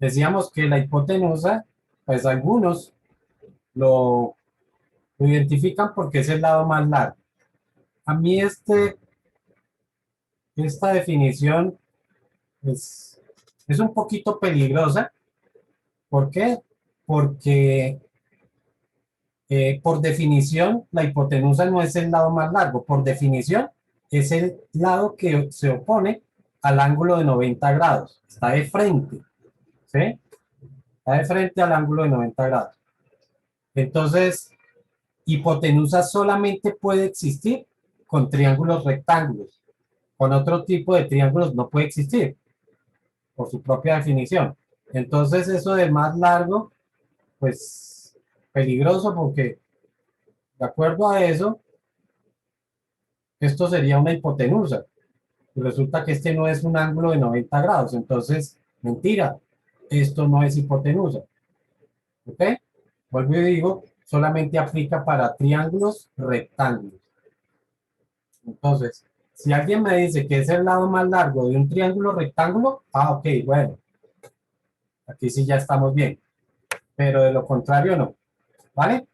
Decíamos que la hipotenusa, pues algunos lo, lo identifican porque es el lado más largo. A mí esta definición es, es un poquito peligrosa. ¿Por qué? Porque por definición la hipotenusa no es el lado más largo. Por definición es el lado que se opone al ángulo de 90 grados. Está de frente, ¿sí? Está de frente al ángulo de 90 grados. Entonces, hipotenusa solamente puede existir con triángulos rectángulos. Con otro tipo de triángulos no puede existir, por su propia definición. Entonces, eso de más largo, pues peligroso porque de acuerdo a eso, esto sería una hipotenusa. Y resulta que este no es un ángulo de 90 grados. Entonces, mentira, esto no es hipotenusa. ¿Ok? Vuelvo y digo, solamente aplica para triángulos rectángulos. Entonces, si alguien me dice que es el lado más largo de un triángulo rectángulo, ok, bueno, aquí sí ya estamos bien. Pero de lo contrario no. ¿Vale?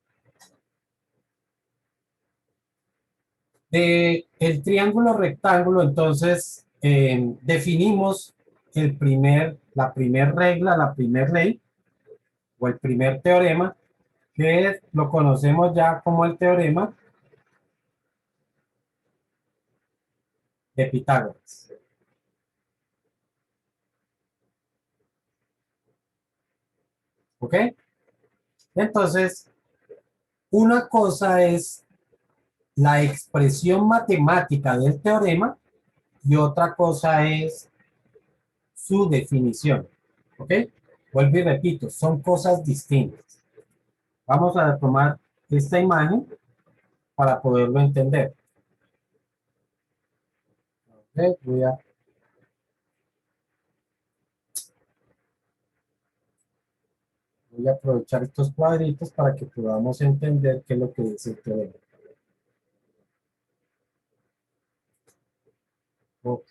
De el triángulo rectángulo, entonces, definimos la primer regla, la primer ley, o el primer teorema, que lo conocemos ya como el teorema de Pitágoras. ¿Ok? Entonces, una cosa es la expresión matemática del teorema y otra cosa es su definición. ¿Ok? Vuelvo y repito, son cosas distintas. Vamos a tomar esta imagen para poderlo entender. ¿Ok? Voy a aprovechar estos cuadritos para que podamos entender qué es lo que dice el teorema. Ok.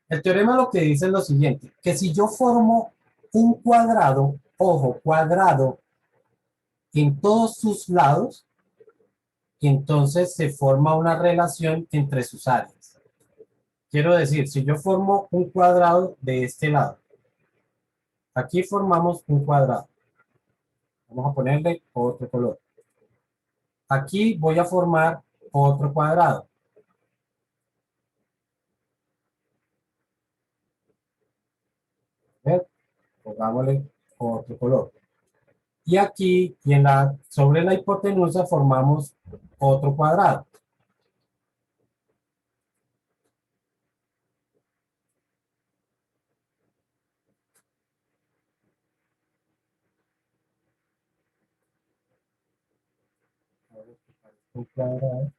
El teorema lo que dice es lo siguiente, que si yo formo un cuadrado, ojo, cuadrado en todos sus lados, entonces se forma una relación entre sus áreas. Quiero decir, si yo formo un cuadrado de este lado, aquí formamos un cuadrado. Vamos a ponerle otro color. Aquí voy a formar otro cuadrado. ¿Ves? Pongámosle otro color. Y aquí, sobre la hipotenusa, formamos otro cuadrado. Un cuadrado.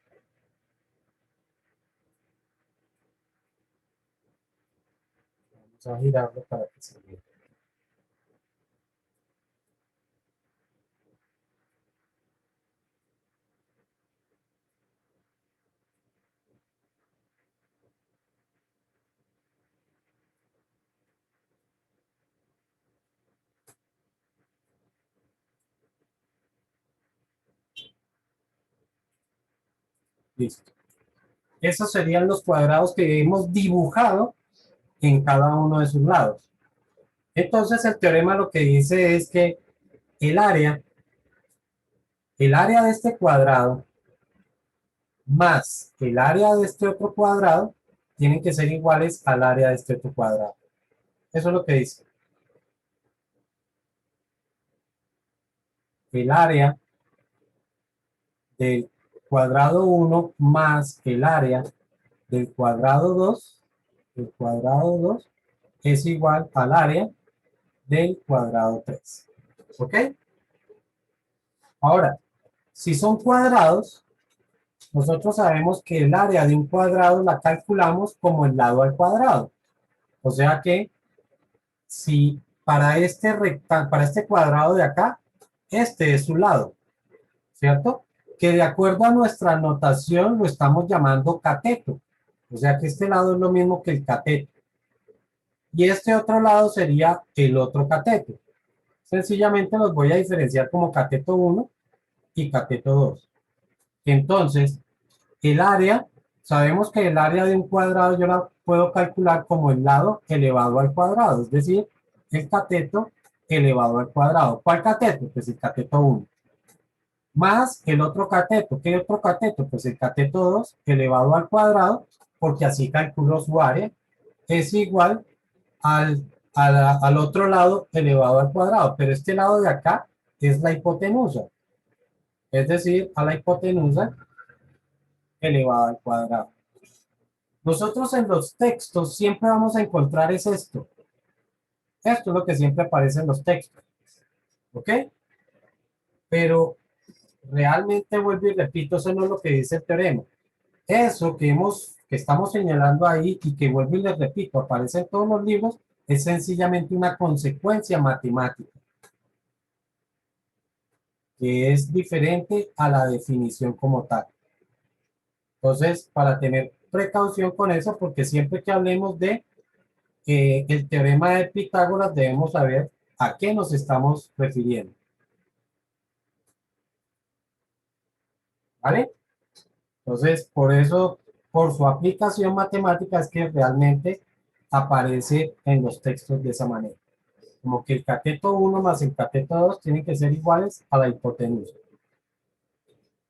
Vamos a girarlo para que se vea. Listo. Esos serían los cuadrados que hemos dibujado en cada uno de sus lados. Entonces el teorema lo que dice es que el área, el área de este cuadrado más el área de este otro cuadrado tienen que ser iguales al área de este otro cuadrado. Eso es lo que dice. El área del cuadrado 1 más el área del cuadrado 2, el cuadrado 2 es igual al área del cuadrado 3. ¿Ok? Ahora, si son cuadrados, nosotros sabemos que el área de un cuadrado la calculamos como el lado al cuadrado. O sea que si para este cuadrado de acá, este es su lado, ¿cierto? Que de acuerdo a nuestra notación lo estamos llamando cateto. O sea que este lado es lo mismo que el cateto. Y este otro lado sería el otro cateto. Sencillamente los voy a diferenciar como cateto 1 y cateto 2. Entonces, el área, sabemos que el área de un cuadrado yo la puedo calcular como el lado elevado al cuadrado, es decir, el cateto elevado al cuadrado. ¿Cuál cateto? Pues el cateto 1. Más el otro cateto. ¿Qué otro cateto? Pues el cateto 2 elevado al cuadrado, porque así calculo su área, es igual al otro lado elevado al cuadrado. Pero este lado de acá es la hipotenusa, es decir, a la hipotenusa elevada al cuadrado. Nosotros en los textos siempre vamos a encontrar es esto. Esto es lo que siempre aparece en los textos. ¿Ok? Pero realmente vuelvo y repito, eso no es lo que dice el teorema. Eso que estamos señalando ahí y que vuelvo y les repito, aparece en todos los libros, es sencillamente una consecuencia matemática, que es diferente a la definición como tal. Entonces, para tener precaución con eso, porque siempre que hablemos de el teorema de Pitágoras, debemos saber a qué nos estamos refiriendo. ¿Vale? Entonces, por eso, por su aplicación matemática, es que realmente aparece en los textos de esa manera. Como que el cateto 1 más el cateto 2 tienen que ser iguales a la hipotenusa.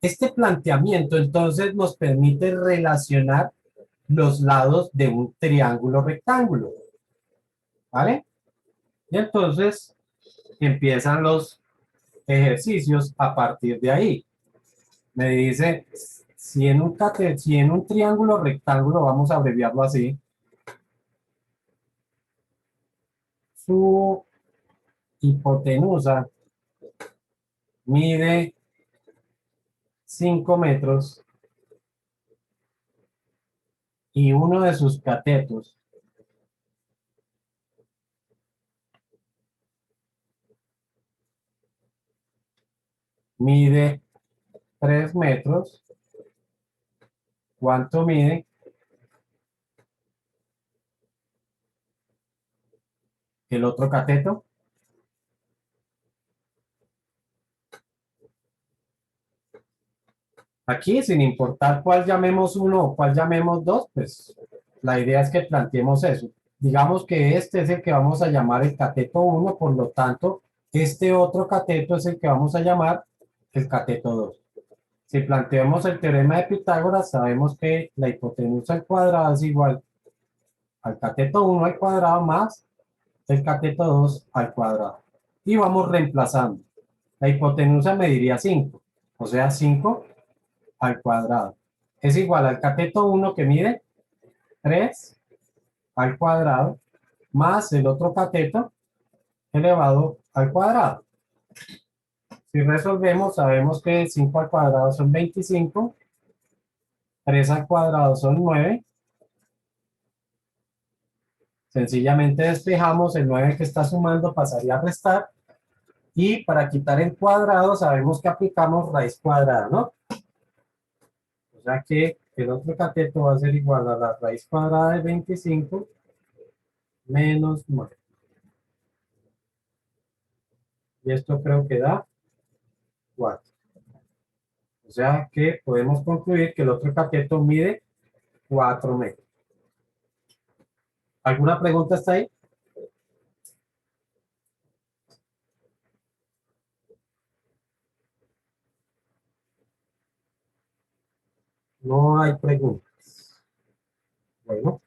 Este planteamiento entonces nos permite relacionar los lados de un triángulo rectángulo. ¿Vale? Y entonces empiezan los ejercicios a partir de ahí. Me dice, si en un triángulo rectángulo, vamos a abreviarlo así, su hipotenusa mide 5 metros y uno de sus catetos mide 3 metros, ¿cuánto mide el otro cateto? Aquí, sin importar cuál llamemos uno o cuál llamemos dos, pues la idea es que planteemos eso. Digamos que este es el que vamos a llamar el cateto 1, por lo tanto, este otro cateto es el que vamos a llamar el cateto 2. Si planteamos el teorema de Pitágoras, sabemos que la hipotenusa al cuadrado es igual al cateto 1 al cuadrado más el cateto 2 al cuadrado. Y vamos reemplazando. La hipotenusa mediría 5, o sea, 5 al cuadrado. Es igual al cateto 1 que mide 3 al cuadrado más el otro cateto elevado al cuadrado. Si resolvemos, sabemos que 5 al cuadrado son 25, 3 al cuadrado son 9. Sencillamente despejamos el 9 que está sumando, pasaría a restar. Y para quitar el cuadrado, sabemos que aplicamos raíz cuadrada, ¿no? O sea que el otro cateto va a ser igual a la raíz cuadrada de 25 menos 9. Y esto creo que da 4. O sea que podemos concluir que el otro cateto mide 4 metros. ¿Alguna pregunta hasta ahí? No hay preguntas. Bueno,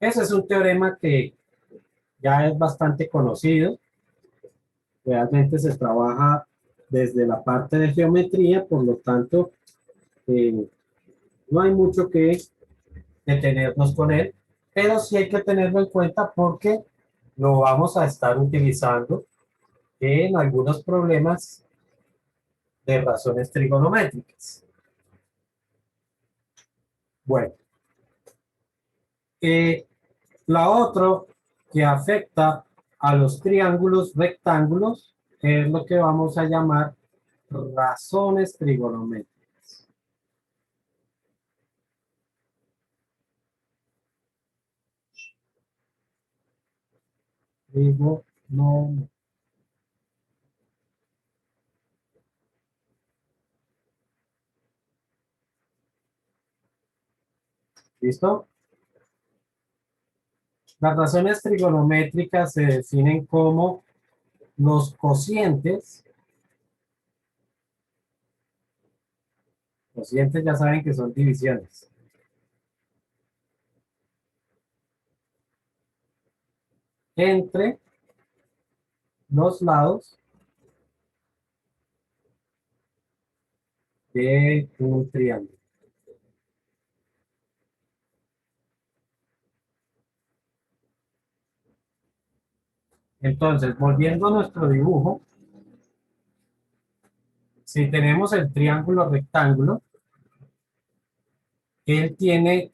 ese es un teorema que ya es bastante conocido. Realmente se trabaja desde la parte de geometría, por lo tanto, eh, no hay mucho que detenernos con él, pero sí hay que tenerlo en cuenta porque lo vamos a estar utilizando en algunos problemas de razones trigonométricas. Bueno, la otra que afecta a los triángulos rectángulos es lo que vamos a llamar razones trigonométricas. Trigonométricas. ¿Listo? Las razones trigonométricas se definen como los cocientes ya saben que son divisiones, entre los lados de un triángulo. Entonces, volviendo a nuestro dibujo, si tenemos el triángulo rectángulo, él tiene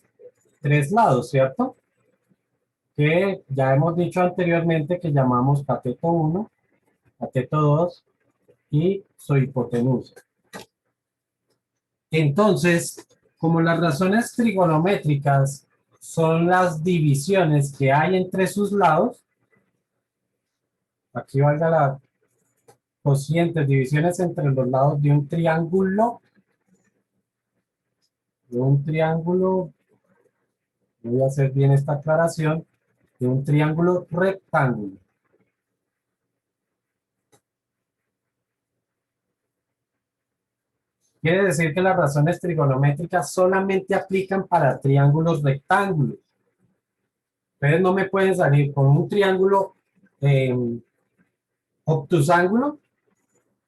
tres lados, ¿cierto? Que ya hemos dicho anteriormente que llamamos cateto 1, cateto 2 y su hipotenusa. Entonces, como las razones trigonométricas son las divisiones que hay entre sus lados, aquí valga la cocientes, divisiones entre los lados de un triángulo, voy a hacer bien esta aclaración, de un triángulo rectángulo. Quiere decir que las razones trigonométricas solamente aplican para triángulos rectángulos. Ustedes no me pueden salir con un triángulo obtusángulo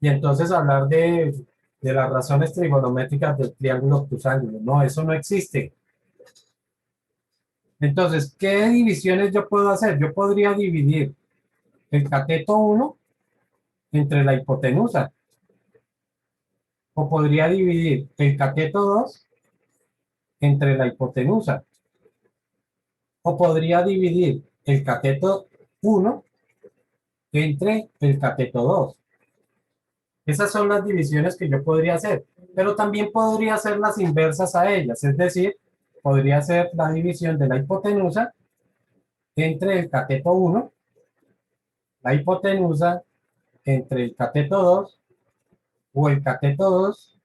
y entonces hablar de las razones trigonométricas del triángulo obtusángulo. No, eso no existe. Entonces, ¿qué divisiones yo puedo hacer? Yo podría dividir el cateto 1 entre la hipotenusa. O podría dividir el cateto 2 entre la hipotenusa. O podría dividir el cateto 1 entre el cateto 2. Esas son las divisiones que yo podría hacer. Pero también podría hacer las inversas a ellas. Es decir, podría hacer la división de la hipotenusa entre el cateto 1, la hipotenusa entre el cateto 2 o el cateto 2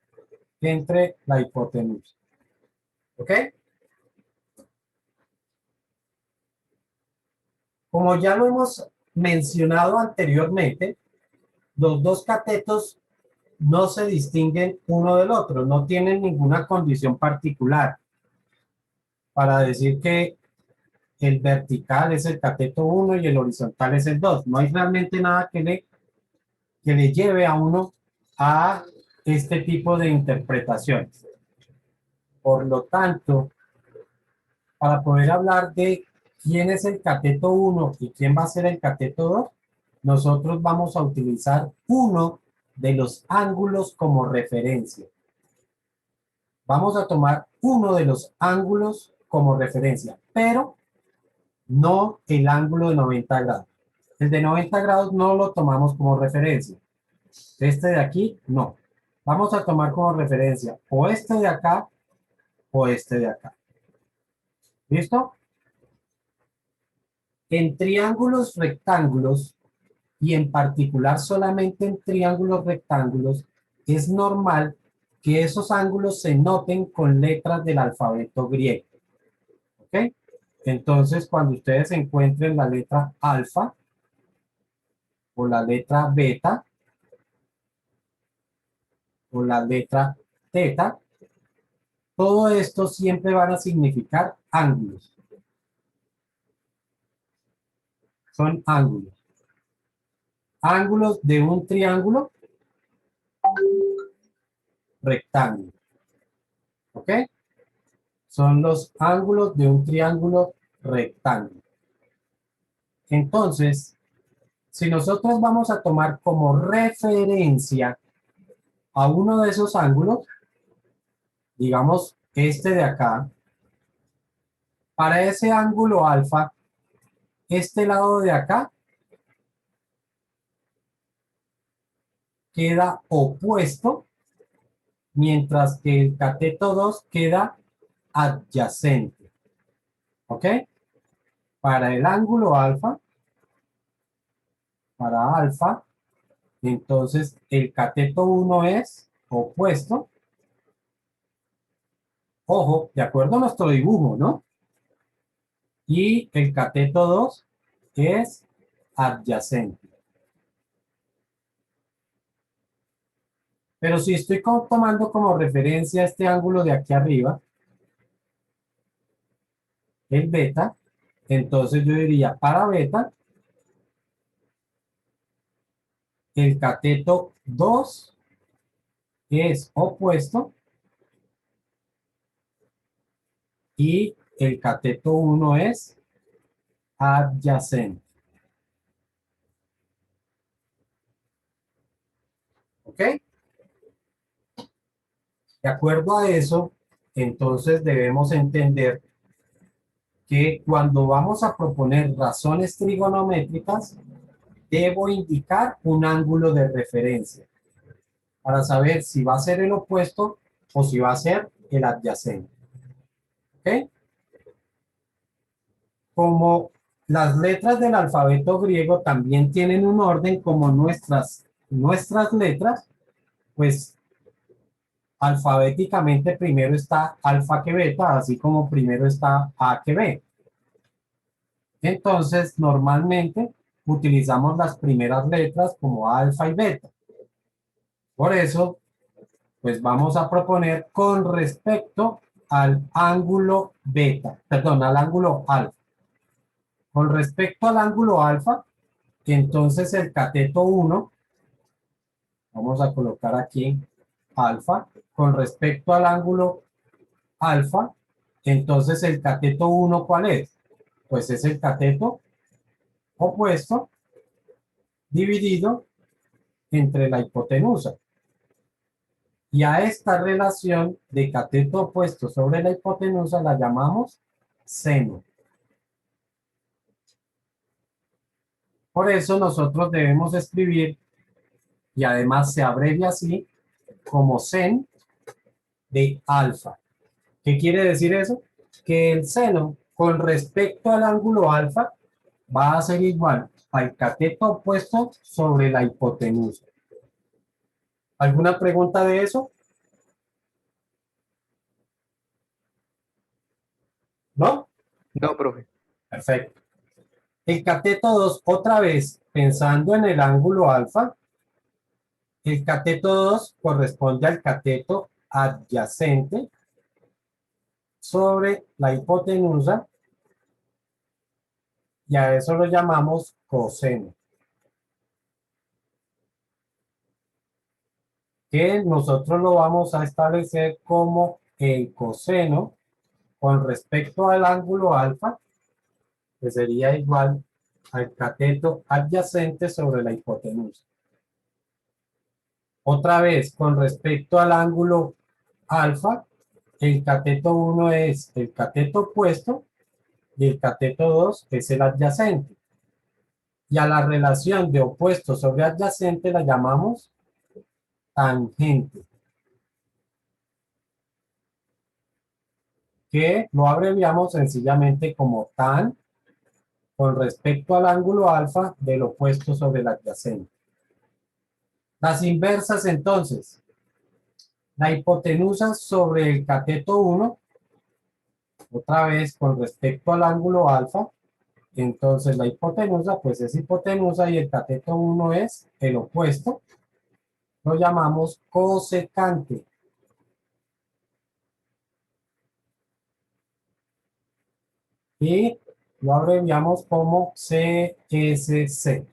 entre la hipotenusa. ¿Ok? Como ya lo hemos mencionado anteriormente, los dos catetos no se distinguen uno del otro, no tienen ninguna condición particular para decir que el vertical es el cateto 1 y el horizontal es el 2. No hay realmente nada que le lleve a uno a este tipo de interpretaciones. Por lo tanto, para poder hablar de quién es el cateto 1 y quién va a ser el cateto 2, nosotros vamos a utilizar uno de los ángulos como referencia. Vamos a tomar uno de los ángulos como referencia, pero no el ángulo de 90 grados. El de 90 grados no lo tomamos como referencia. Este de aquí, no. Vamos a tomar como referencia o este de acá o este de acá. ¿Listo? En triángulos rectángulos, y en particular solamente en triángulos rectángulos, es normal que esos ángulos se noten con letras del alfabeto griego. ¿Ok? Entonces, cuando ustedes encuentren la letra alfa o la letra beta o la letra teta, todo esto siempre van a significar ángulos. Son ángulos. Ángulos de un triángulo rectángulo. ¿Ok? Son los ángulos de un triángulo rectángulo. Entonces, si nosotros vamos a tomar como referencia a uno de esos ángulos, digamos este de acá, para ese ángulo alfa, este lado de acá, queda opuesto, mientras que el cateto 2 queda adyacente. ¿Ok? Para el ángulo alfa, para alfa, entonces el cateto 1 es opuesto. Ojo, de acuerdo a nuestro dibujo, ¿no? Y el cateto 2 es adyacente. Pero si estoy tomando como referencia este ángulo de aquí arriba, el beta, entonces yo diría para beta, el cateto 2 es opuesto y el cateto 1 es adyacente. ¿Ok? De acuerdo a eso, entonces debemos entender que cuando vamos a proponer razones trigonométricas, debo indicar un ángulo de referencia para saber si va a ser el opuesto o si va a ser el adyacente. ¿Ok? Como las letras del alfabeto griego también tienen un orden como nuestras letras, pues alfabéticamente primero está alfa que beta, así como primero está A que B. Entonces, normalmente utilizamos las primeras letras como alfa y beta. Por eso, pues vamos a proponer con respecto al ángulo beta, perdón, al ángulo alfa. Con respecto al ángulo alfa, entonces el cateto 1, vamos a colocar aquí alfa, con respecto al ángulo alfa, entonces el cateto 1, ¿cuál es? Pues es el cateto opuesto dividido entre la hipotenusa. Y a esta relación de cateto opuesto sobre la hipotenusa la llamamos seno. Por eso nosotros debemos escribir, y además se abrevia así, como sen de alfa. ¿Qué quiere decir eso? Que el seno con respecto al ángulo alfa va a ser igual al cateto opuesto sobre la hipotenusa. ¿Alguna pregunta de eso? ¿No? No, profe. Perfecto. El cateto 2, otra vez, pensando en el ángulo alfa, el cateto 2 corresponde al cateto adyacente sobre la hipotenusa y a eso lo llamamos coseno. Que nosotros lo vamos a establecer como el coseno con respecto al ángulo alfa, que sería igual al cateto adyacente sobre la hipotenusa. Otra vez, con respecto al ángulo alfa, el cateto 1 es el cateto opuesto y el cateto 2 es el adyacente. Y a la relación de opuesto sobre adyacente la llamamos tangente, que lo abreviamos sencillamente como tan con respecto al ángulo alfa del opuesto sobre el adyacente. Las inversas entonces, la hipotenusa sobre el cateto 1, otra vez con respecto al ángulo alfa, entonces la hipotenusa pues es hipotenusa y el cateto 1 es el opuesto, lo llamamos cosecante. Y lo abreviamos como CSC.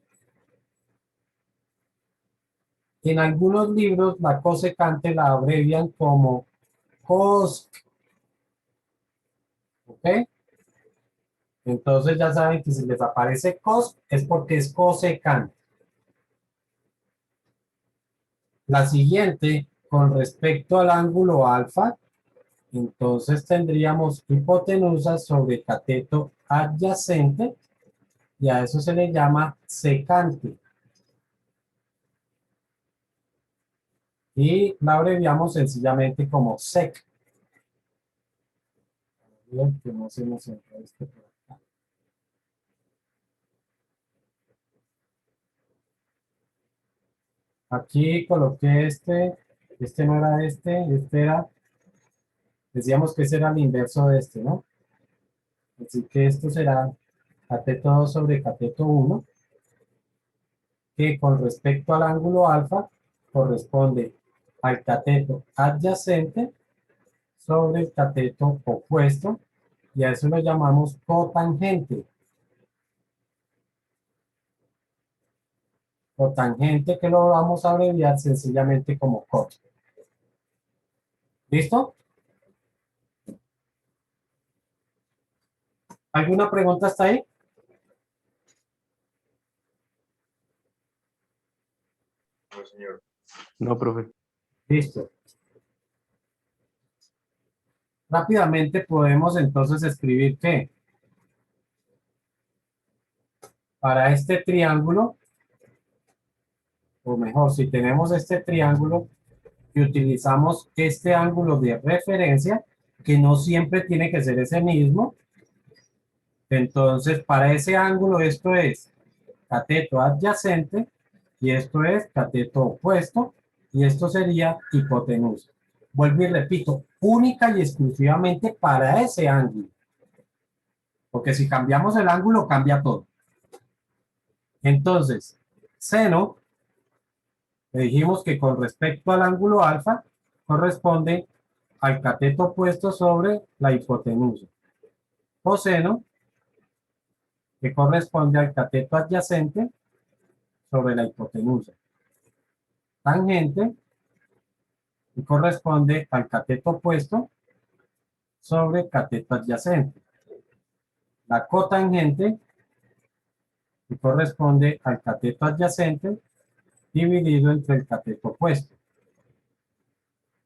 En algunos libros la cosecante la abrevian como COSC, ¿ok? Entonces ya saben que si les aparece COSC es porque es cosecante. La siguiente, con respecto al ángulo alfa, entonces tendríamos hipotenusa sobre cateto adyacente y a eso se le llama secante. y la abreviamos sencillamente como sec. Bien, que no se nos entra esto por acá. Aquí coloqué este no era este era, decíamos que ese era el inverso de este, ¿no? Así que esto será cateto 2 sobre cateto 1, que con respecto al ángulo alfa corresponde al cateto adyacente sobre el cateto opuesto, y a eso lo llamamos cotangente. Cotangente, que lo vamos a abreviar sencillamente como cot. ¿Listo? ¿Alguna pregunta hasta ahí? No, señor. No, profe. Listo. Rápidamente podemos entonces escribir que para este triángulo, o mejor, si tenemos este triángulo y utilizamos este ángulo de referencia, que no siempre tiene que ser ese mismo, entonces para ese ángulo esto es cateto adyacente y esto es cateto opuesto y esto sería hipotenusa. Vuelvo y repito, única y exclusivamente para ese ángulo, porque si cambiamos el ángulo cambia todo. Entonces, seno, le dijimos que con respecto al ángulo alfa corresponde al cateto opuesto sobre la hipotenusa. Coseno, que corresponde al cateto adyacente sobre la hipotenusa. Tangente, que corresponde al cateto opuesto sobre cateto adyacente. La cotangente, que corresponde al cateto adyacente dividido entre el cateto opuesto.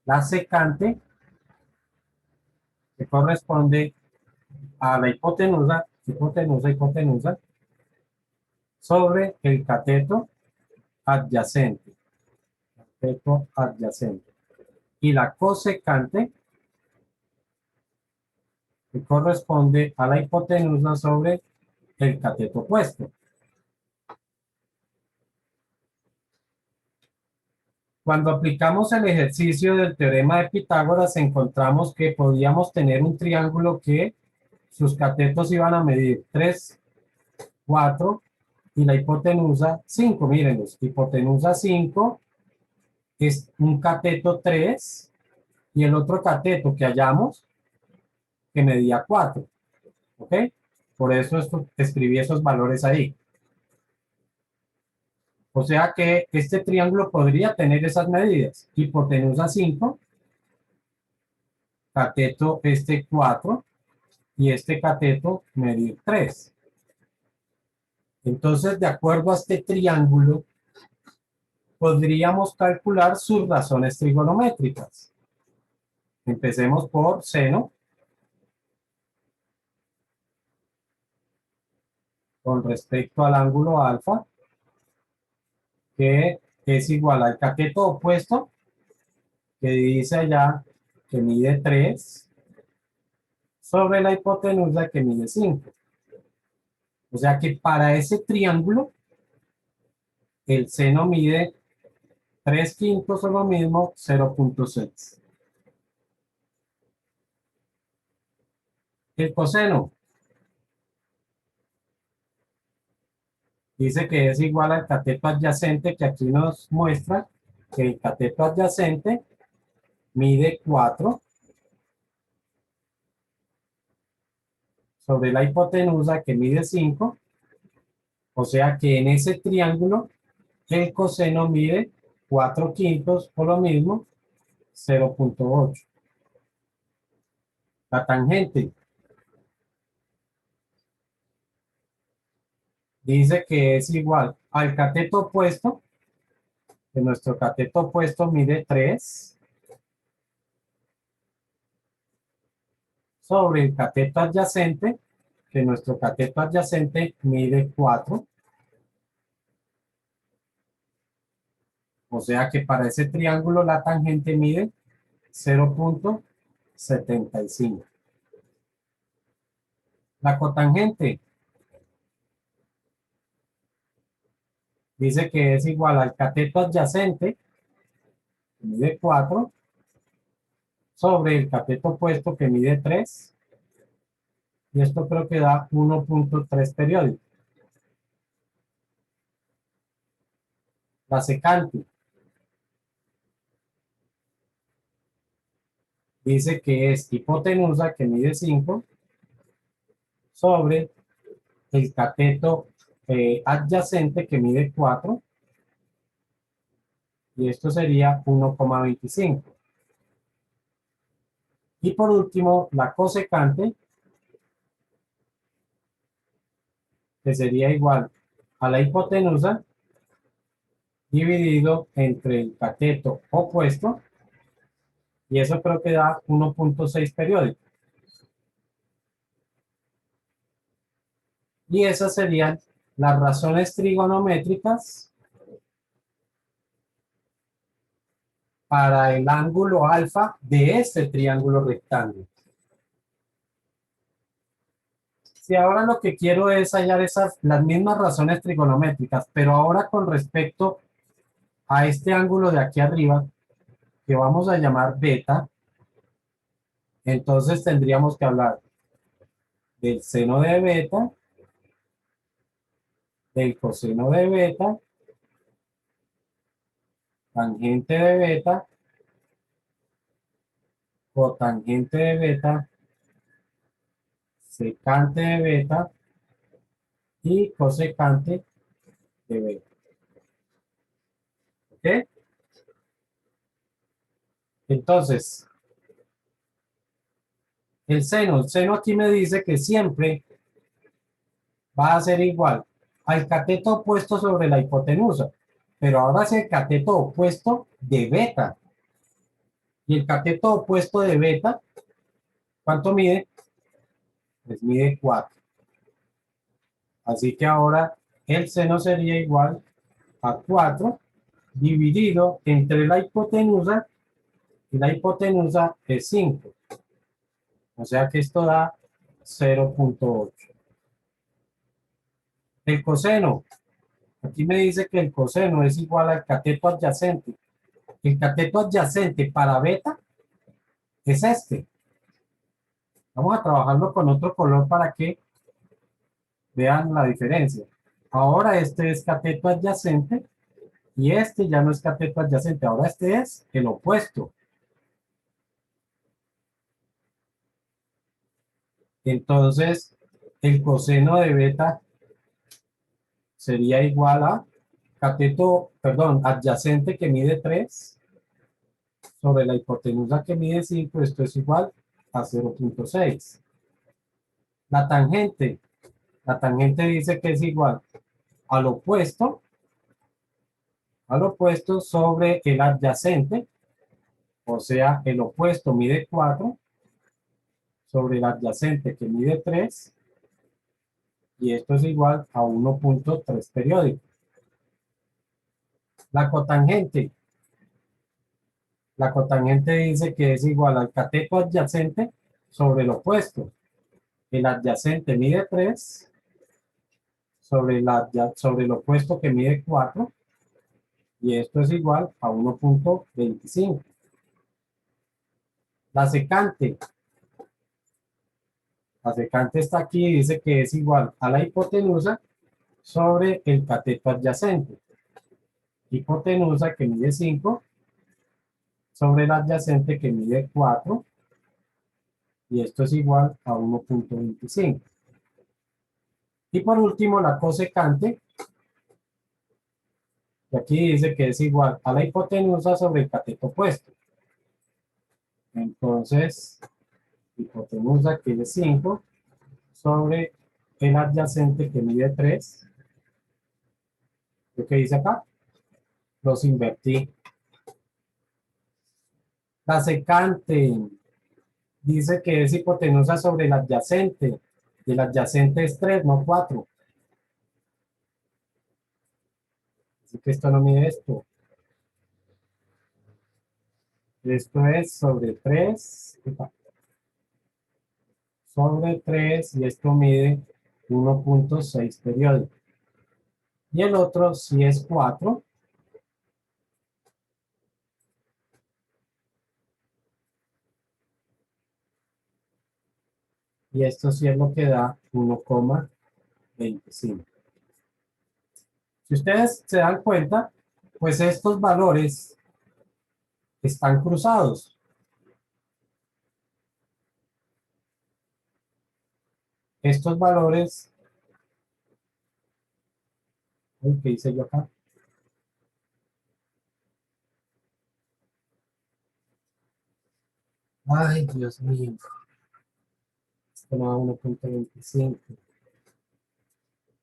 La secante, que corresponde a la hipotenusa, hipotenusa, sobre el cateto adyacente. Cateto adyacente. Y la cosecante, que corresponde a la hipotenusa sobre el cateto opuesto. Cuando aplicamos el ejercicio del teorema de Pitágoras, encontramos que podíamos tener un triángulo que sus catetos iban a medir 3, 4 y la hipotenusa 5. Mírenlos, hipotenusa 5 es un cateto 3 y el otro cateto que hallamos que medía 4. ¿Ok? Por eso escribí esos valores ahí. O sea que este triángulo podría tener esas medidas. Hipotenusa 5, cateto 4 y este cateto medir 3. Entonces, de acuerdo a este triángulo, podríamos calcular sus razones trigonométricas. Empecemos por seno con respecto al ángulo alfa, que es igual al cateto opuesto, que dice allá que mide 3, sobre la hipotenusa que mide 5. O sea que para ese triángulo, el seno mide 3/5 o lo mismo, 0.6. El coseno dice que es igual al cateto adyacente, que aquí nos muestra que el cateto adyacente mide 4 sobre la hipotenusa que mide 5. O sea que en ese triángulo el coseno mide 4/5 o lo mismo, 0.8. La tangente dice que es igual al cateto opuesto, que nuestro cateto opuesto mide 3, sobre el cateto adyacente, que nuestro cateto adyacente mide 4. O sea que para ese triángulo la tangente mide 0,75. La cotangente dice que es igual al cateto adyacente, que mide 4, sobre el cateto opuesto, que mide 3, y esto creo que da 1,3 periódico. La secante dice que es hipotenusa, que mide 5, sobre el cateto adyacente, que mide 4, y esto sería 1,25. Y por último, la cosecante, que sería igual a la hipotenusa dividido entre el cateto opuesto, y eso creo que da 1,6 periódico. Y esas serían las razones trigonométricas para el ángulo alfa de este triángulo rectángulo. Si ahora lo que quiero es hallar las mismas razones trigonométricas, pero ahora con respecto a este ángulo de aquí arriba, que vamos a llamar beta, entonces tendríamos que hablar del seno de beta, del coseno de beta, tangente de beta, cotangente de beta, secante de beta y cosecante de beta. ¿Ok? Entonces, el seno aquí me dice que siempre va a ser igual al cateto opuesto sobre la hipotenusa, pero ahora es el cateto opuesto de beta. Y el cateto opuesto de beta, ¿cuánto mide? Pues mide 4. Así que ahora el seno sería igual a 4 dividido entre la hipotenusa, y la hipotenusa es 5. O sea que esto da 0,8. El coseno, aquí me dice que el coseno es igual al cateto adyacente. El cateto adyacente para beta es este. Vamos a trabajarlo con otro color para que vean la diferencia. Ahora este es cateto adyacente y este ya no es cateto adyacente. Ahora este es el opuesto. Entonces, el coseno de beta sería igual a adyacente, que mide 3 sobre la hipotenusa, que mide 5. Esto es igual a 0,6. La tangente. La tangente dice que es igual al opuesto sobre el adyacente, o sea, el opuesto mide 4 sobre el adyacente, que mide 3, y esto es igual a 1,3 periódico. La cotangente. La cotangente dice que es igual al cateto adyacente sobre el opuesto. El adyacente mide 3 sobre el opuesto, que mide 4, y esto es igual a 1,25. La secante. La secante está aquí y dice que es igual a la hipotenusa sobre el cateto adyacente. Hipotenusa, que mide 5 sobre el adyacente, que mide 4, y esto es igual a 1,25. Y por último, la cosecante, que aquí dice que es igual a la hipotenusa sobre el cateto opuesto. Entonces, hipotenusa, que es 5 sobre el adyacente, que mide 3. ¿Lo que dice acá? Los invertí. La secante dice que es hipotenusa sobre el adyacente. Y el adyacente es 3, no 4. Así que esto no mide esto. Esto es sobre 3 sobre 3 y esto mide 1.6 periódico. Y el otro sí es 4. Y esto sí es lo que da 1,25. Si ustedes se dan cuenta, pues estos valores están cruzados. Estos valores, ¿qué hice yo acá? Ay, Dios mío. Esto no da 1.25.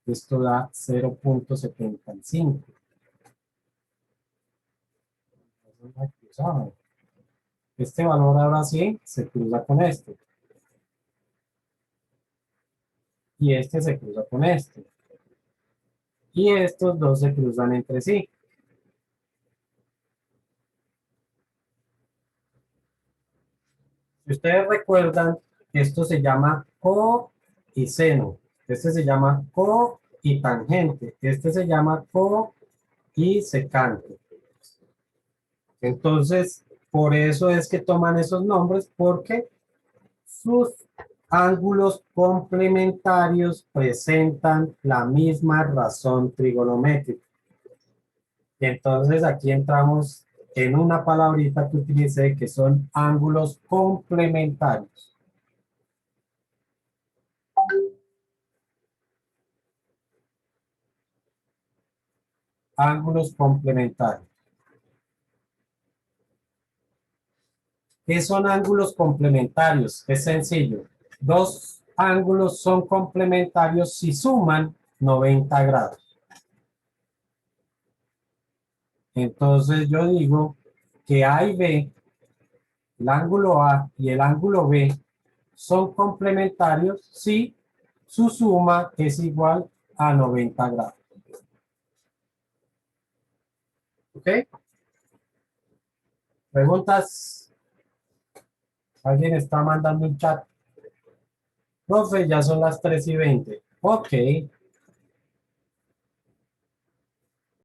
Esto da 0.75. Este valor ahora sí se cruza con este. Y este se cruza con este. Y estos dos se cruzan entre sí. Si ustedes recuerdan, esto se llama co y seno. Este se llama co y tangente. Este se llama co y secante. Entonces, por eso es que toman esos nombres, porque sus ángulos complementarios presentan la misma razón trigonométrica. Entonces, aquí entramos en una palabrita que utilicé, que son ángulos complementarios. Ángulos complementarios. ¿Qué son ángulos complementarios? Es sencillo. Dos ángulos son complementarios si suman 90 grados. Entonces yo digo que A y B, el ángulo A y el ángulo B, son complementarios si su suma es igual a 90 grados. ¿Ok? ¿Preguntas? ¿Alguien está mandando un chat? Profe, ya son las 3:20. Ok,